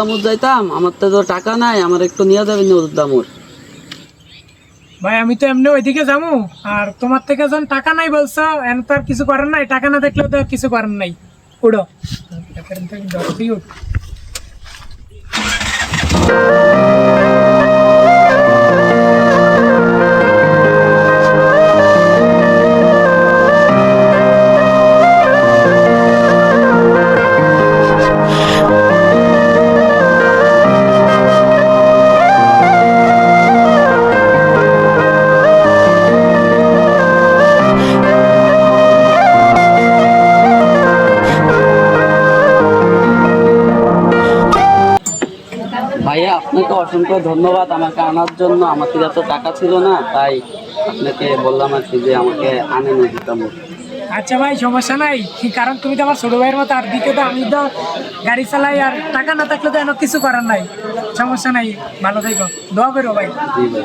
দামুর যাইতাম, আমার তো টাকা নাই, আমার একটু নিয়ে যাবেন নদীর দামুর। ভাই আমি তো এমনি ওইদিকে যাবো, আর তোমার থেকে যখন টাকা নাই বলছো, এখন তো আর কিছু করার নাই, টাকা না দেখলেও তো আর কিছু করার নাই। উঠো। উঠ। ভাইয়া আপনাকে অসংখ্য ধন্যবাদ আমাকে আনার জন্য। আমার কাছে এত টাকা ছিল না, তাই আপনাকে বললাম আর কি যে আমাকে আনে নদীর দামুর। আচ্ছা ভাই, সমস্যা নাই, কারণ তুমি তো আমার ছোট ভাইয়ের মতো, আর দ্বিতীয়ত আমি তো গাড়ি চালাই, আর টাকা না থাকলে তো এমন কিছু করার নাই। সমস্যা নাই, ভালো থাকো, দোয়া করো ভাই। জি ভাই।